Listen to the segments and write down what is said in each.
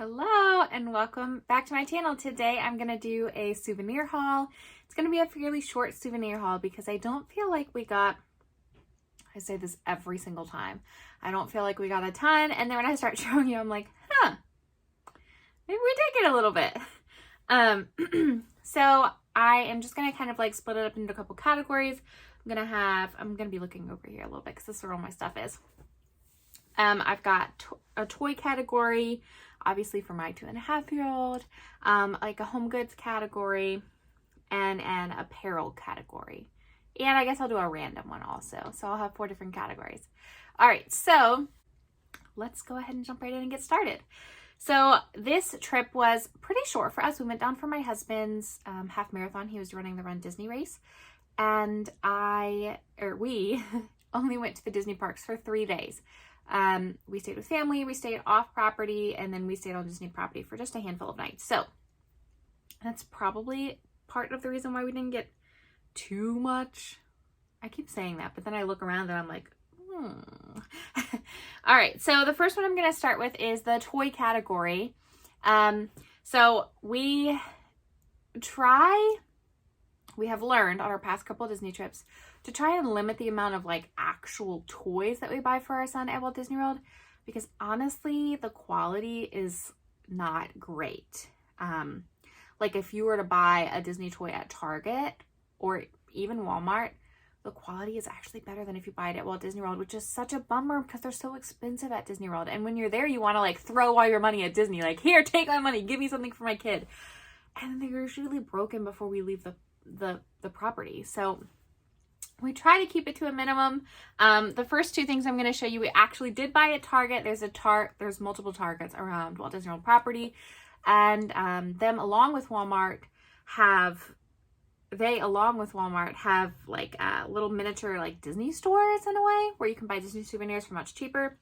Hello and welcome back to my channel. Today I'm going to do a souvenir haul. It's going to be a fairly short souvenir haul because I don't feel like we got, I say this every single time, I don't feel like we got a ton, and then when I start showing you I'm like, maybe we did get a little bit. So I am just going to kind of like split it up into a couple categories. I'm going to be looking over here a little bit because this is where all my stuff is. I've got a toy category, obviously for my 2.5-year-old, like a home goods category, and an apparel category. And I guess I'll do a random one also. So I'll have 4 different categories. All right, so let's go ahead and jump right in and get started. So this trip was pretty short for us. We went down for my husband's half marathon. He was running the Run Disney race. And we only went to the Disney parks for 3 days. We stayed with family, we stayed off property, and then we stayed on Disney property for just a handful of nights. So that's probably part of the reason why we didn't get too much. I keep saying that, but then I look around and I'm like, All right, so the first one I'm going to start with is the toy category. So we have learned on our past couple of Disney trips to try and limit the amount of like actual toys that we buy for our son at Walt Disney World, because honestly the quality is not great. Like if you were to buy a Disney toy at Target or even Walmart, the quality is actually better than if you buy it at Walt Disney World, which is such a bummer because they're so expensive at Disney World. And when you're there, you want to like throw all your money at Disney, like, here, take my money, give me something for my kid. And they're usually broken before we leave the property. So we try to keep it to a minimum. The first 2 things I'm going to show you, we actually did buy at Target. There's multiple Targets around Walt Disney World property, and them along with Walmart have like little miniature like Disney stores in a way where you can buy Disney souvenirs for much cheaper.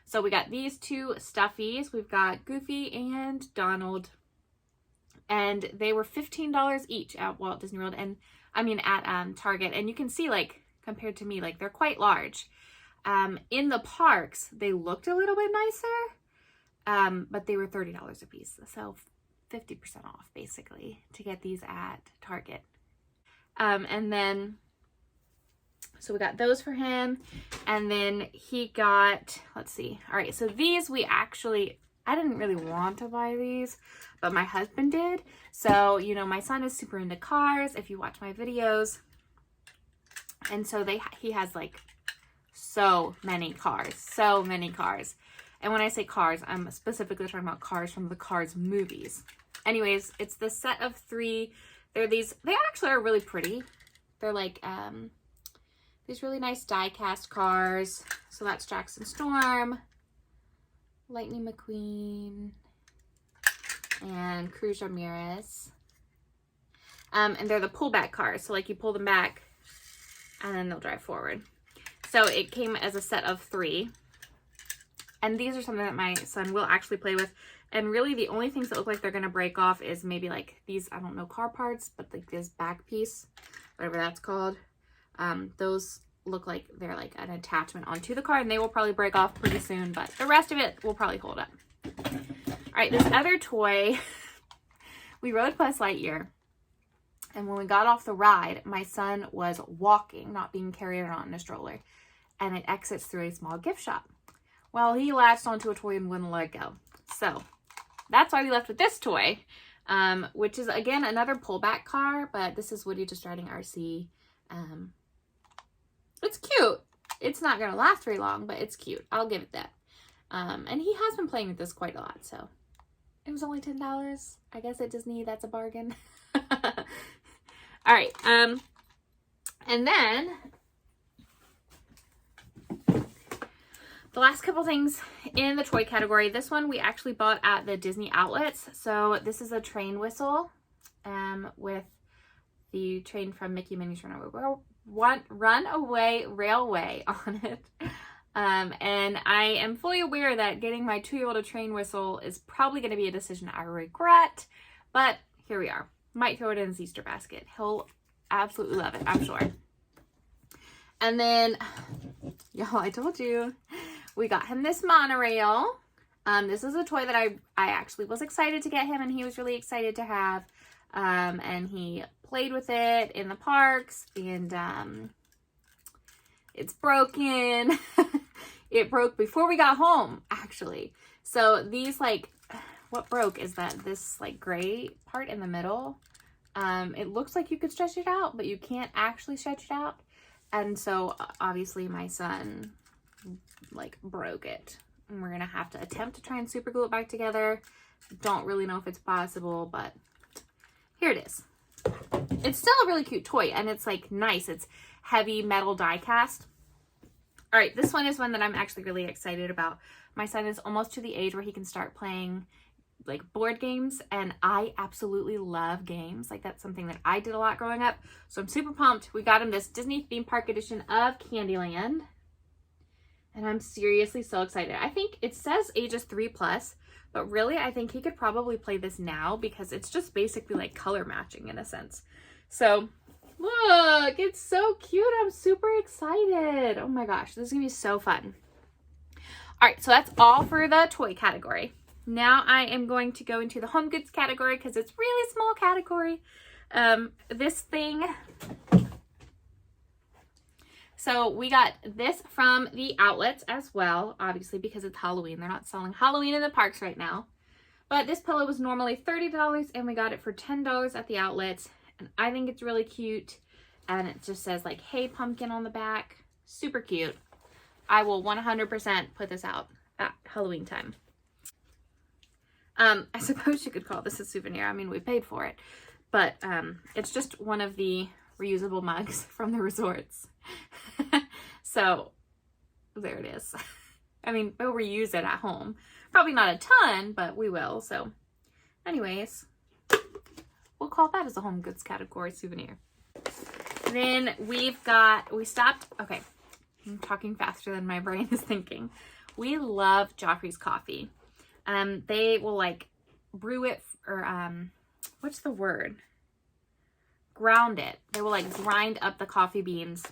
So we got these 2 stuffies. We've got Goofy and Donald, and they were $15 each at Walt Disney World, and at Target. And you can see, like, compared to me, like, they're quite large. In the parks, they looked a little bit nicer, but they were $30 a piece. So 50% off, basically, to get these at Target. And then, so we got those for him. And then he got, let's see. All right, so these I didn't really want to buy these, but my husband did. So, you know, my son is super into cars, if you watch my videos. And so he has like so many cars. And when I say cars, I'm specifically talking about cars from the Cars movies. Anyways, it's the set of 3. They actually are really pretty. They're like these really nice die cast cars. So that's Jackson Storm, Lightning McQueen, and Cruz Ramirez. And they're the pullback cars. So like you pull them back and then they'll drive forward. So it came as a set of 3. And these are something that my son will actually play with. And really the only things that look like they're going to break off is maybe like these, I don't know, car parts, but like this back piece, whatever that's called. Those look like they're like an attachment onto the car, and they will probably break off pretty soon, but the rest of it will probably hold up. All right, this other toy, we rode Buzz Lightyear, and when we got off the ride, my son was walking, not being carried around in a stroller, and it exits through a small gift shop. Well, he latched onto a toy and wouldn't let go. So that's why we left with this toy, which is, again, another pullback car, but this is Woody just riding RC. It's cute. It's not going to last very long, but it's cute. I'll give it that. And he has been playing with this quite a lot, so it was only $10. I guess at Disney, that's a bargain. All right. And then the last couple things in the toy category, this one we actually bought at the Disney outlets. So this is a train whistle with the train from Mickey Minnie's Runaway Railway on it. And I am fully aware that getting my 2-year-old a train whistle is probably going to be a decision I regret, but here we are. Might throw it in his Easter basket. He'll absolutely love it, I'm sure. And then, y'all, I told you, we got him this monorail. This is a toy that I actually was excited to get him, and he was really excited to have. And he played with it in the parks, and it's broken. It broke before we got home, actually. So these, like, what broke is that this, like, gray part in the middle, it looks like you could stretch it out, but you can't actually stretch it out. And so obviously my son, like, broke it. And we're gonna have to attempt to try and super glue it back together. Don't really know if it's possible, but here it is. It's still a really cute toy, and it's, like, nice. It's heavy metal die cast. All right, this one is one that I'm actually really excited about. My son is almost to the age where he can start playing, like, board games, and I absolutely love games. Like, that's something that I did a lot growing up, so I'm super pumped. We got him this Disney theme park edition of Candyland, and I'm seriously so excited. I think it says ages 3+, but really I think he could probably play this now because it's just basically like color matching in a sense. So look, it's so cute. I'm super excited. Oh my gosh, this is gonna be so fun. All right, so that's all for the toy category. Now I am going to go into the home goods category because it's really small category. This thing. So we got this from the outlets as well, obviously because it's Halloween. They're not selling Halloween in the parks right now. But this pillow was normally $30 and we got it for $10 at the outlets. And I think it's really cute. And it just says, like, "Hey Pumpkin" on the back. Super cute. I will 100% put this out at Halloween time. I suppose you could call this a souvenir. I mean, we paid for it. But it's just one of the reusable mugs from the resorts. So there it is. I mean, we'll reuse it at home. Probably not a ton, but we will. So anyways, we'll call that as a home goods category souvenir. Then we stopped. Okay, I'm talking faster than my brain is thinking. We love Joffrey's coffee. They will, like, brew it, or what's the word? Ground it. They will, like, grind up the coffee beans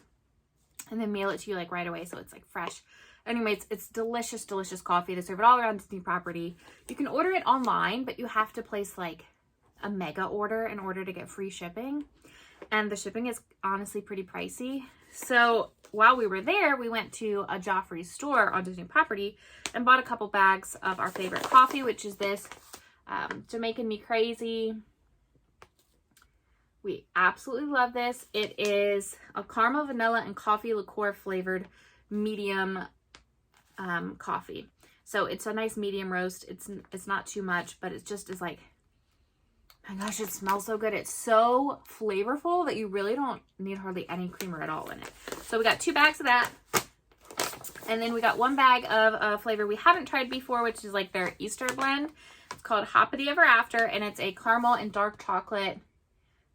and then mail it to you, like, right away, so it's, like, fresh. Anyways, it's delicious, delicious coffee. They serve it all around Disney property. You can order it online, but you have to place, like, a mega order in order to get free shipping. And the shipping is honestly pretty pricey. So while we were there, we went to a Joffrey's store on Disney property and bought a couple bags of our favorite coffee, which is this Jamaican Me Crazy. We absolutely love this. It is a caramel, vanilla, and coffee liqueur flavored medium coffee. So it's a nice medium roast. It's not too much, but it just is like, my gosh, it smells so good. It's so flavorful that you really don't need hardly any creamer at all in it. So we got 2 bags of that. And then we got 1 bag of a flavor we haven't tried before, which is like their Easter blend. It's called Hoppity Ever After, and it's a caramel and dark chocolate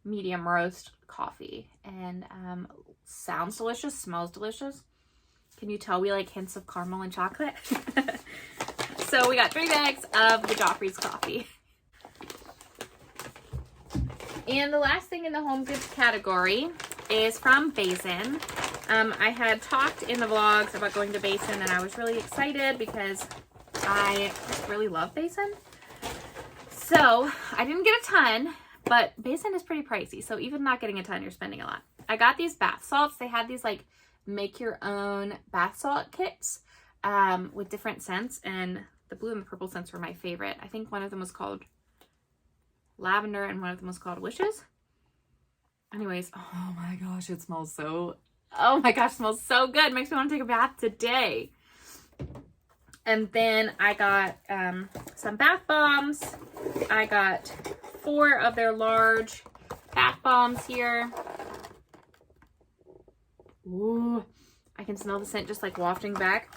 medium roast coffee. And sounds delicious, smells delicious. Can you tell we like hints of caramel and chocolate? So we got 3 bags of the Joffrey's coffee. And the last thing in the home goods category is from Basin. I had talked in the vlogs about going to Basin, and I was really excited because I really love Basin. So I didn't get a ton, but Basin is pretty pricey. So even not getting a ton, you're spending a lot. I got these bath salts. They had these, like, make your own bath salt kits with different scents, and the blue and the purple scents were my favorite. I think one of them was called Lavender and one of them was called Wishes. Anyways, oh my gosh, it smells so, oh my gosh, it smells so good. Makes me want to take a bath today. And then I got some bath bombs. I got 4 of their large bath bombs here. Ooh, I can smell the scent just like wafting back.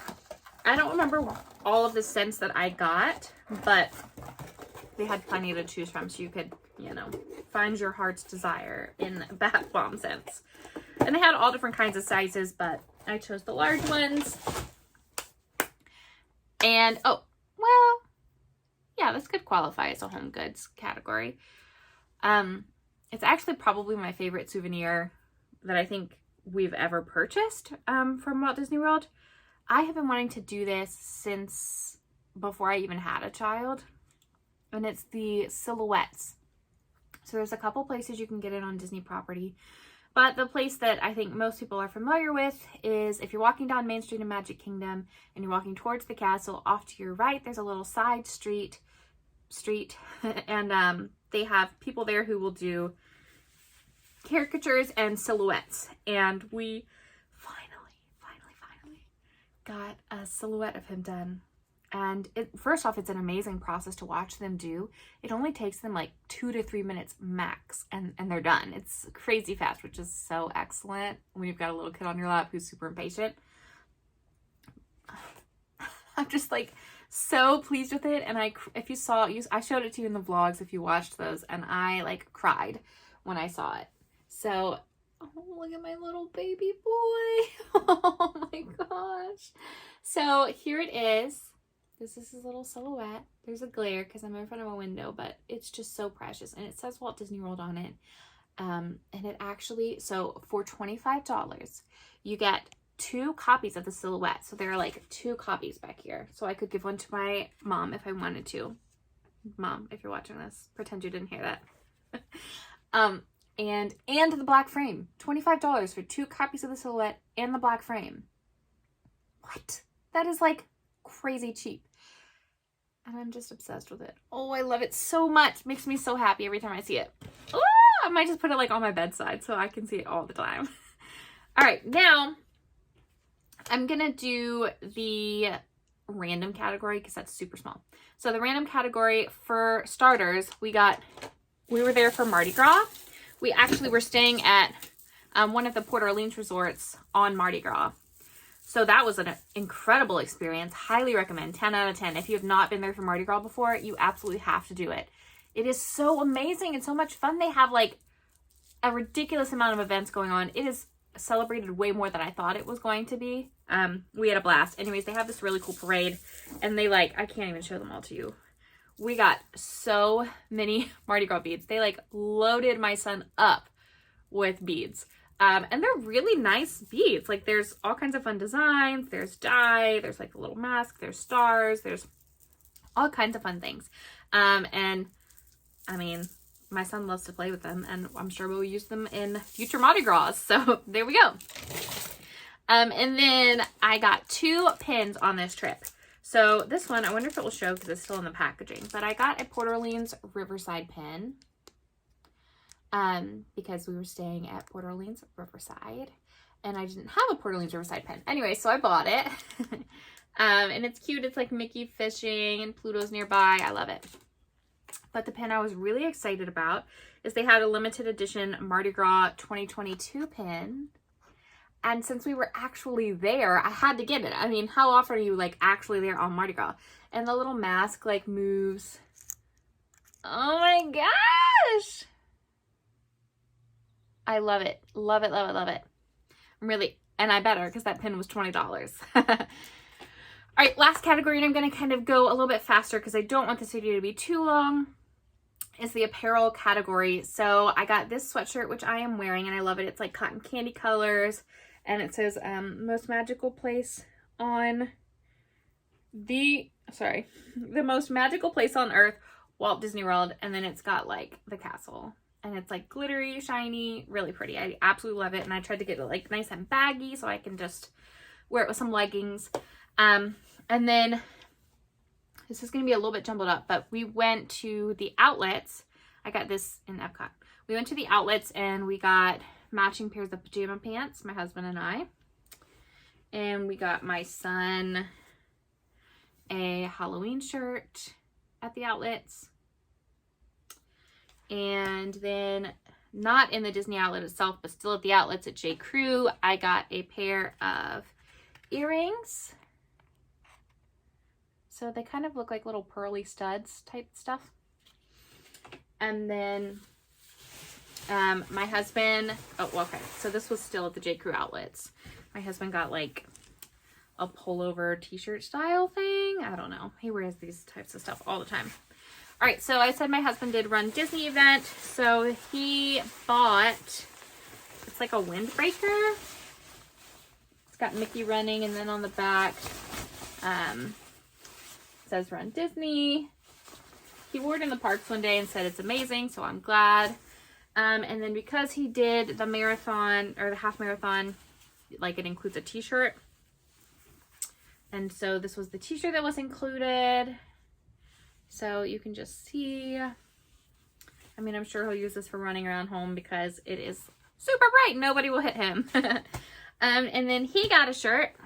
I don't remember all of the scents that I got, but they had plenty to choose from, so you could, you know, find your heart's desire in bath bomb scents. And they had all different kinds of sizes, but I chose the large ones. And, oh, well, yeah, this could qualify as a home goods category. It's actually probably my favorite souvenir that I think we've ever purchased from Walt Disney World. I have been wanting to do this since before I even had a child. And it's the silhouettes. So there's a couple places you can get it on Disney property. But the place that I think most people are familiar with is if you're walking down Main Street in Magic Kingdom and you're walking towards the castle, off to your right, there's a little side street. And they have people there who will do caricatures and silhouettes. And we finally got a silhouette of him done. And first off, it's an amazing process to watch them do. It only takes them like 2 to 3 minutes max, and they're done. It's crazy fast, which is so excellent when you've got a little kid on your lap who's super impatient. I'm just like so pleased with it. And I showed it to you in the vlogs if you watched those, and I like cried when I saw it. So, oh, look at my little baby boy. Oh my gosh. So here it is. This is his little silhouette. There's a glare because I'm in front of a window, but it's just so precious. And it says Walt Disney World on it. And it actually, so for $25, you get 2 copies of the silhouette. So there are like 2 copies back here. So I could give one to my mom if I wanted to. Mom, if you're watching this, pretend you didn't hear that. And the black frame. $25 for 2 copies of the silhouette and the black frame. What? That is like crazy cheap. And I'm just obsessed with it. Oh, I love it so much. Makes me so happy every time I see it. Oh, I might just put it like on my bedside so I can see it all the time. All right, now I'm gonna do the random category because that's super small. So the random category, for starters, we were there for Mardi Gras. We actually were staying at one of the Port Orleans resorts on Mardi Gras. So that was an incredible experience. Highly recommend. 10 out of 10. If you have not been there for Mardi Gras before, you absolutely have to do it. It is so amazing and so much fun. They have like a ridiculous amount of events going on. It is celebrated way more than I thought it was going to be. We had a blast. Anyways, they have this really cool parade, and they I can't even show them all to you. We got so many Mardi Gras beads. They like loaded my son up with beads. And they're really nice beads. Like there's all kinds of fun designs. There's dye. There's like a little mask. There's stars. There's all kinds of fun things. And I mean, my son loves to play with them, and I'm sure we'll use them in future Mardi Gras. So there we go. And then I got 2 pins on this trip. So this one, I wonder if it will show because it's still in the packaging, but I got a Port Orleans Riverside pin. Because we were staying at Port Orleans Riverside, and I didn't have a Port Orleans Riverside pen. Anyway, so I bought it. And it's cute. It's like Mickey fishing and Pluto's nearby. I love it. But the pin I was really excited about is they had a limited edition Mardi Gras 2022 pin. And since we were actually there, I had to get it. I mean, how often are you like actually there on Mardi Gras? And the little mask like moves. Oh my gosh. I love it. Love it, love it, love it. And I better because that pin was $20. All right, last category, and I'm going to kind of go a little bit faster because I don't want this video to be too long, is the apparel category. So I got this sweatshirt, which I am wearing, and I love it. It's like cotton candy colors, and it says most magical place on the most magical place on earth, Walt Disney World, and then it's got like the castle. And it's like glittery, shiny, really pretty. I absolutely love it. And I tried to get it like nice and baggy so I can just wear it with some leggings. And then this is going to be a little bit jumbled up, but we went to the outlets. I got this in Epcot. We went to the outlets and we got matching pairs of pajama pants, my husband and I. And we got my son a Halloween shirt at the outlets. And then, not in the Disney outlet itself, but still at the outlets at J. Crew, I got a pair of earrings. So they kind of look like little pearly studs type stuff. And then my husband, so this was still at the J. Crew outlets. My husband got like a pullover t-shirt style thing. I don't know. He wears these types of stuff all the time. All right, so I said my husband did run Disney event, so he bought, it's like a windbreaker. It's got Mickey running, and then on the back, It says Run Disney. He wore it in the parks one day and said it's amazing, so I'm glad. And then because he did the marathon, or the half marathon, like it includes a t-shirt. And so this was the t-shirt that was included. So you can just see. I mean, I'm sure he'll use this for running around home because it is super bright. Nobody will hit him. And then he got a shirt.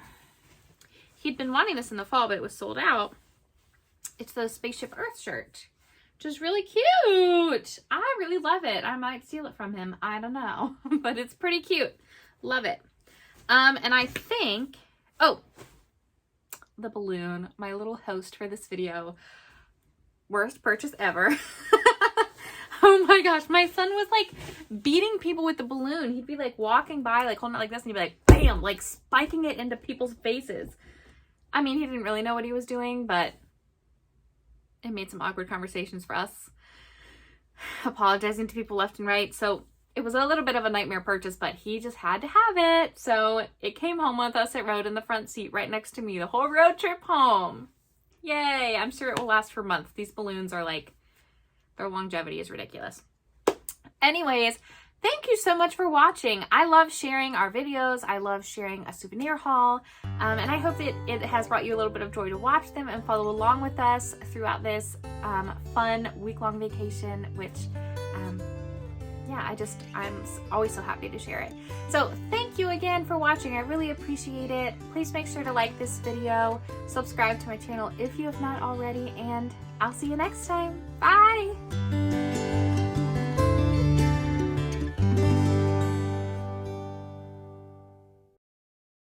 He'd been wanting this in the fall, but it was sold out. It's the Spaceship Earth shirt, which is really cute. I really love it. I might steal it from him. I don't know, but it's pretty cute. Love it. And I think, oh, the balloon, my little host for this video. Worst purchase ever. Oh my gosh, my son was like beating people with the balloon. He'd be like walking by, like holding it like this, and he'd be like, bam, like spiking it into people's faces. I mean, he didn't really know what he was doing, but it made some awkward conversations for us. Apologizing to people left and right. So it was a little bit of a nightmare purchase, but he just had to have it. So it came home with us. It rode in the front seat right next to me the whole road trip home. Yay. I'm sure it will last for months. These balloons are like, their longevity is ridiculous. Anyways, thank you so much for watching. I love sharing our videos. I love sharing a souvenir haul. And I hope that it has brought you a little bit of joy to watch them and follow along with us throughout this fun week-long vacation, which, yeah, I'm always so happy to share it. So thank you again for watching. I really appreciate it. Please make sure to like this video, subscribe to my channel if you have not already, and I'll see you next time. Bye!